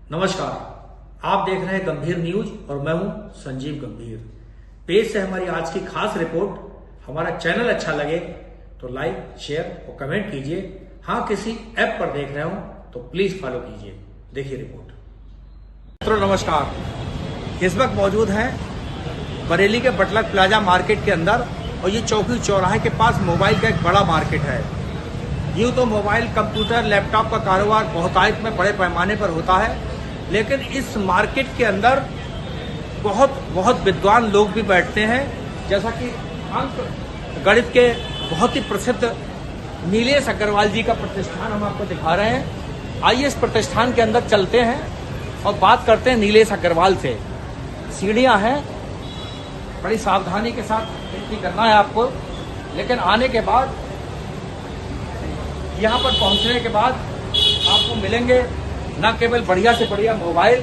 नमस्कार, आप देख रहे हैं गंभीर न्यूज और मैं हूं संजीव गंभीर। पेश है हमारी आज की खास रिपोर्ट। हमारा चैनल अच्छा लगे तो लाइक, शेयर और कमेंट कीजिए। हाँ, किसी ऐप पर देख रहे हो तो प्लीज फॉलो कीजिए। देखिए रिपोर्ट। मित्रों नमस्कार, इस वक्त मौजूद हैं बरेली के बटलक प्लाजा मार्केट के अंदर और ये चौकी चौराहे के पास मोबाइल का एक बड़ा मार्केट है। यूँ तो मोबाइल, कंप्यूटर, लैपटॉप का कारोबार बहुतायत में बड़े पैमाने पर होता है, लेकिन इस मार्केट के अंदर बहुत विद्वान लोग भी बैठते हैं। जैसा कि अंक गणित के बहुत ही प्रसिद्ध नीलेश अग्रवाल जी का प्रतिष्ठान हम आपको दिखा रहे हैं। आइए इस प्रतिष्ठान के अंदर चलते हैं और बात करते हैं नीलेश अग्रवाल से। सीढ़ियां हैं, बड़ी सावधानी के साथ एंट्री करना है आपको, लेकिन आने के बाद यहाँ पर पहुँचने के बाद आपको मिलेंगे न केवल बढ़िया से बढ़िया मोबाइल,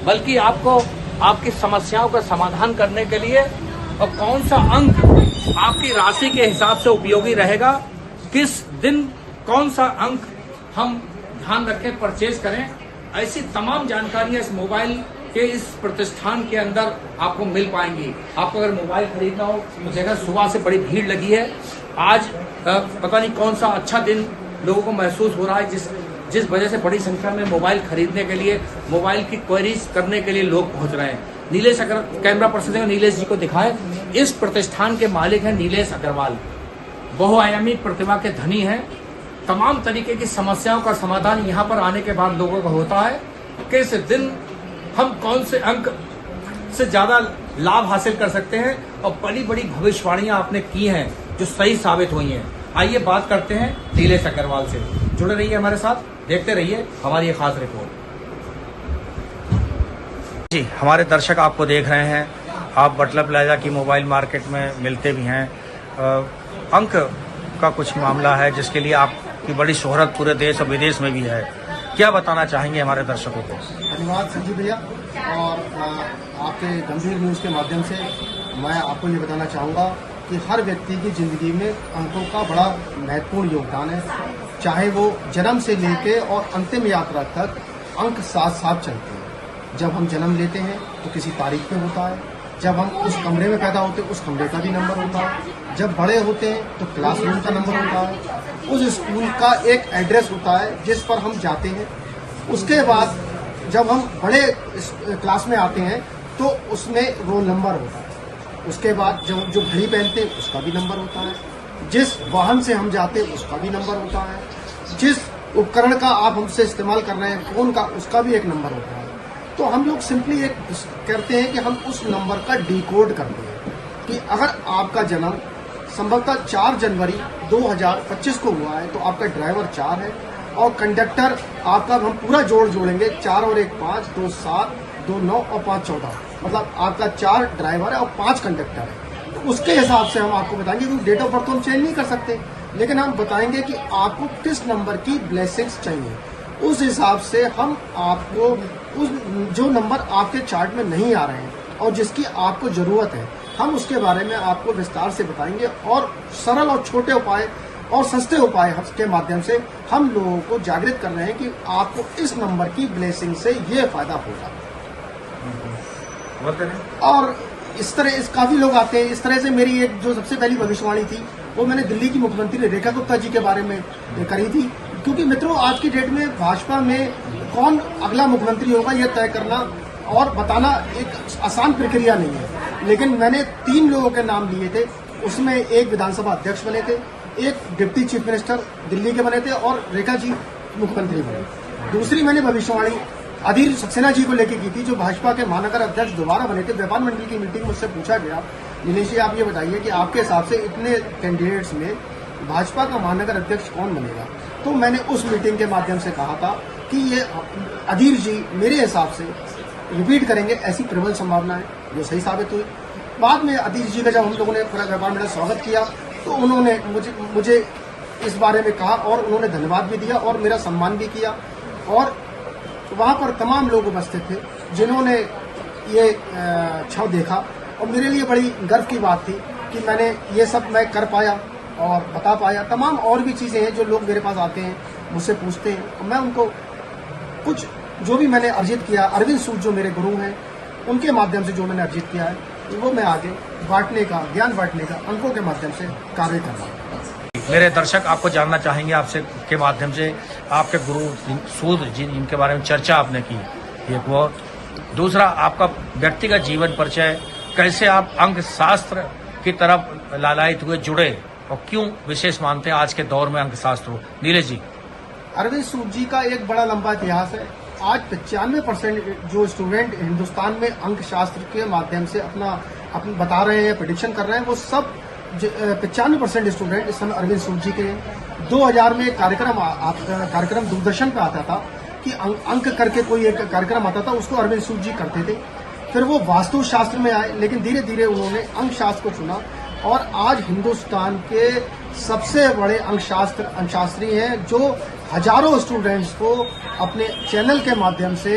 बल्कि आपको आपकी समस्याओं का समाधान करने के लिए और कौन सा अंक आपकी राशि के हिसाब से उपयोगी रहेगा, किस दिन कौन सा अंक हम ध्यान रखें, परचेज करें, ऐसी तमाम जानकारियां इस मोबाइल के इस प्रतिष्ठान के अंदर आपको मिल पाएंगी। आपको अगर मोबाइल खरीदना हो तो देखा सुबह से बड़ी भीड़ लगी है। आज पता नहीं कौन सा अच्छा दिन लोगों को महसूस हो रहा है, जिस वजह से बड़ी संख्या में मोबाइल खरीदने के लिए, मोबाइल की क्वेरीज करने के लिए लोग पहुंच रहे हैं। नीलेश अगर कैमरा पर्सन है, नीलेश जी को दिखाए। इस प्रतिष्ठान के मालिक हैं नीलेश अग्रवाल, बहुआयामी प्रतिभा के धनी हैं। तमाम तरीके की समस्याओं का समाधान यहाँ पर आने के बाद लोगों को होता है कि इस दिन हम कौन से अंक से ज्यादा लाभ हासिल कर सकते हैं, और बड़ी बड़ी भविष्यवाणियां आपने की हैं जो सही साबित हुई हैं। आइए बात करते हैं नीलेश अग्रवाल से। जुड़े रहिए हमारे साथ, देखते रहिए हमारी ये खास रिपोर्ट। जी, हमारे दर्शक आपको देख रहे हैं, आप बटलक प्लाजा की मोबाइल मार्केट में मिलते भी हैं। अंक का कुछ मामला है जिसके लिए आपकी बड़ी शोहरत पूरे देश और विदेश में भी है। क्या बताना चाहेंगे हमारे दर्शकों को? धन्यवाद संजीव भैया, और आपके गंभीर न्यूज़ के माध्यम से मैं आपको ये बताना चाहूँगा कि हर व्यक्ति की ज़िंदगी में अंकों का बड़ा महत्वपूर्ण योगदान है। चाहे वो जन्म से लेके और अंतिम यात्रा तक अंक साथ साथ चलते हैं। जब हम जन्म लेते हैं तो किसी तारीख पे होता है, जब हम उस कमरे में पैदा होते हैं उस कमरे का भी नंबर होता है, जब बड़े होते हैं तो क्लासरूम का नंबर होता है, उस स्कूल का एक एड्रेस होता है जिस पर हम जाते हैं। उसके बाद जब हम बड़े क्लास में आते हैं तो उसमें रोल नंबर होता है। उसके बाद जब जो घड़ी पहनते हैं उसका भी नंबर होता है, जिस वाहन से हम जाते हैं उसका भी नंबर होता है, जिस उपकरण का आप हमसे इस्तेमाल कर रहे हैं फोन का, उसका भी एक नंबर होता है। तो हम लोग सिंपली एक करते हैं कि हम उस नंबर का डिकोड करते हैं कि अगर आपका जन्म संभवतः 4 जनवरी 2025 को हुआ है तो आपका ड्राइवर 4 है, और कंडक्टर आपका हम पूरा जोड़ेंगे 4 और 1 5, 2 7, 2 9 और 5 14, मतलब आपका 4 ड्राइवर है और 5 कंडक्टर है। तो उसके हिसाब से हम आपको बताएंगे, क्योंकि डेट ऑफ बर्थ तो हम चेंज नहीं कर सकते, लेकिन हम बताएंगे कि आपको किस नंबर की ब्लेसिंग्स चाहिए। उस हिसाब से हम आपको उस जो नंबर आपके चार्ट में नहीं आ रहे हैं और जिसकी आपको जरूरत है, हम उसके बारे में आपको विस्तार से बताएंगे, और सरल और छोटे उपाय और सस्ते उपाय के माध्यम से हम लोगों को जागृत कर रहे हैं कि आपको इस नंबर की ब्लेसिंग से ये फायदा होगा। और इस तरह काफी लोग आते हैं। इस तरह से मेरी एक जो सबसे पहली भविष्यवाणी थी वो मैंने दिल्ली की मुख्यमंत्री रेखा गुप्ता जी के बारे में करी थी, क्योंकि मित्रों आज की डेट में भाजपा में कौन अगला मुख्यमंत्री होगा यह तय करना और बताना एक आसान प्रक्रिया नहीं है। लेकिन मैंने 3 लोगों के नाम लिए थे, उसमें एक विधानसभा अध्यक्ष बने थे, एक डिप्टी चीफ मिनिस्टर दिल्ली के बने थे, और रेखा जी मुख्यमंत्री बने। दूसरी मैंने भविष्यवाणी अधीर सक्सेना जी को लेकर की थी, जो भाजपा के महानगर अध्यक्ष दोबारा बने थे। व्यापार मंडल की मीटिंग मुझसे पूछा गया, नीलेश जी आप ये बताइए कि आपके हिसाब से इतने कैंडिडेट्स में भाजपा का महानगर अध्यक्ष कौन बनेगा? तो मैंने उस मीटिंग के माध्यम से कहा था कि ये अधीर जी मेरे हिसाब से रिपीट करेंगे, ऐसी प्रबल संभावना है, जो सही साबित हुई। बाद में अधीर जी का जब हम लोगों ने पूरा व्यापार मंडल स्वागत किया तो उन्होंने मुझे इस बारे में कहा, और उन्होंने धन्यवाद भी दिया और मेरा सम्मान भी किया। और वहाँ पर तमाम लोग उपस्थित थे जिन्होंने ये छाव देखा, और मेरे लिए बड़ी गर्व की बात थी कि मैंने ये सब मैं कर पाया और बता पाया। तमाम और भी चीज़ें हैं जो लोग मेरे पास आते हैं, मुझसे पूछते हैं, और मैं उनको कुछ जो भी मैंने अर्जित किया, अरविंद सूद जो मेरे गुरु हैं उनके माध्यम से जो मैंने अर्जित किया है वो मैं आगे बांटने का, ज्ञान बांटने का अंकों के माध्यम से कार्य कर रहा हूँ। मेरे दर्शक आपको जानना चाहेंगे आपसे के माध्यम से, आपके गुरु सूद जिनके बारे में चर्चा आपने की, एक वो, दूसरा आपका व्यक्तिगत जीवन परिचय, कैसे आप अंक शास्त्र की तरफ लालायित हुए, जुड़े, और क्यों विशेष मानते हैं आज के दौर में अंक शास्त्र हो। नीलेश जी। अरविंद सूद जी का एक बड़ा लंबा इतिहास है। आज 95% जो स्टूडेंट हिंदुस्तान में अंक शास्त्र के माध्यम से अपना बता रहे हैं, प्रेडिक्शन कर रहे हैं, वो सब 95% स्टूडेंट इस समय अरविंद सूद जी के हैं। 2000 में एक कार्यक्रम दूरदर्शन पे आता था कि अंक करके कोई एक कार्यक्रम आता था, उसको अरविंद सूद जी करते थे। फिर वो वास्तु शास्त्र में आए, लेकिन धीरे धीरे उन्होंने अंक शास्त्र को चुना और आज हिंदुस्तान के सबसे बड़े अंकशास्त्री हैं, जो हजारों स्टूडेंट्स को अपने चैनल के माध्यम से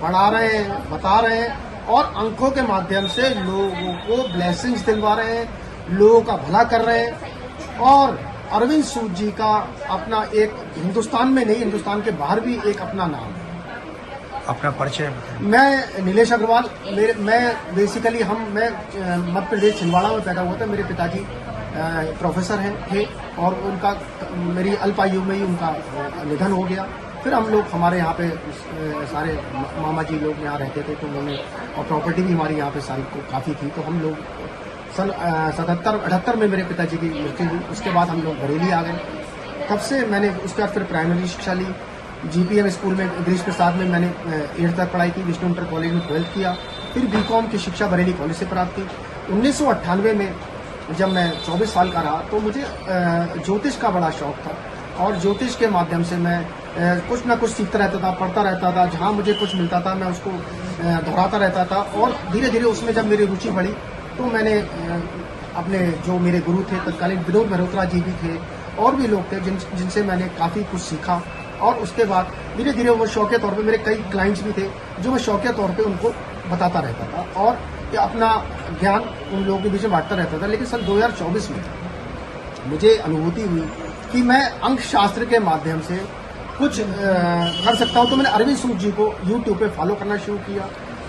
पढ़ा रहे हैं, बता रहे हैं और अंकों के माध्यम से लोगों को ब्लेसिंग्स दिलवा रहे हैं, लोगों का भला कर रहे हैं। और अरविंद सूद जी का अपना एक हिंदुस्तान में नहीं, हिंदुस्तान के बाहर भी एक अपना नाम है। अपना परिचय। मैं नीलेश अग्रवाल, मैं बेसिकली मैं मध्य प्रदेश छिंदवाड़ा में पैदा हुआ था। मेरे पिताजी प्रोफेसर थे और उनका मेरी अल्पायु में ही उनका निधन हो गया। फिर हम लोग, हमारे यहाँ पे सारे मामा जी लोग यहाँ रहते थे, तो उन्होंने, और प्रॉपर्टी भी हमारी यहाँ पे सारी काफ़ी थी, तो हम लोग सन 77-78 में मेरे पिताजी की मृत्यु हुई। उसके बाद हम लोग बरेली आ गए। तब से मैंने उसके बाद फिर प्राइमरी शिक्षा ली, GPM स्कूल में गिरीश प्रसाद में मैंने 8th तक पढ़ाई की, विष्णु इंटर कॉलेज में 12th किया, फिर BCom की शिक्षा बरेली कॉलेज से प्राप्त की। 1998 में जब मैं 24 साल का रहा तो मुझे ज्योतिष का बड़ा शौक था और ज्योतिष के माध्यम से मैं कुछ ना कुछ सीखता रहता था, पढ़ता रहता था। जहाँ मुझे कुछ मिलता था मैं उसको दोहराता रहता था और धीरे धीरे उसमें जब मेरी रुचि बढ़ी तो मैंने अपने जो मेरे गुरु थे तत्कालीन विनोद मल्होत्रा जी भी थे और भी लोग थे जिनसे मैंने काफ़ी कुछ सीखा। और उसके बाद धीरे धीरे वो शौकिया तौर पे, मेरे कई क्लाइंट्स भी थे जो मैं शौकिया तौर पे उनको बताता रहता था और अपना ज्ञान उन लोगों के बीच में बांटता रहता था। लेकिन सन 2024 में मुझे अनुभूति हुई कि मैं अंक शास्त्र के माध्यम से कुछ कर सकता हूँ, तो मैंने अरविंद सूद जी को YouTube पे फॉलो करना शुरू किया।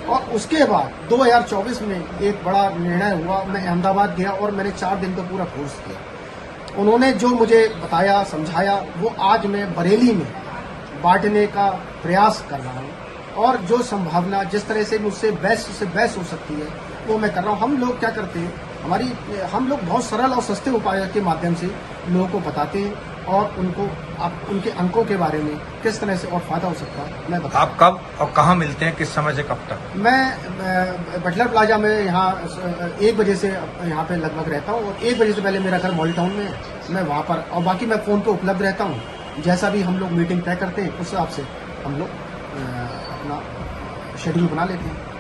और उसके बाद 2024 में एक बड़ा निर्णय हुआ, मैं अहमदाबाद गया और मैंने 4 दिन का पूरा कोर्स किया। उन्होंने जो मुझे बताया, समझाया, वो आज मैं बरेली में बांटने का प्रयास कर रहा हूँ और जो संभावना जिस तरह से मुझसे बेस्ट से बेस्ट हो सकती है वो मैं कर रहा हूँ। हम लोग क्या करते हैं, हम लोग बहुत सरल और सस्ते उपायों के माध्यम से लोगों को बताते हैं और उनको उनके अंकों के बारे में किस तरह से और फायदा हो सकता है मैं बताता हूँ। आप कब और कहाँ मिलते हैं, किस समय से कब तक? मैं बटलर प्लाजा में यहाँ 1 बजे से यहाँ पे लगभग रहता हूँ और 1 बजे से पहले मेरा घर मॉल टाउन में है, मैं वहाँ पर, और बाकी मैं फ़ोन पे उपलब्ध रहता हूँ। जैसा भी हम लोग मीटिंग तय करते हैं उस हिसाब से हम लोग अपना शेड्यूल बना लेते हैं।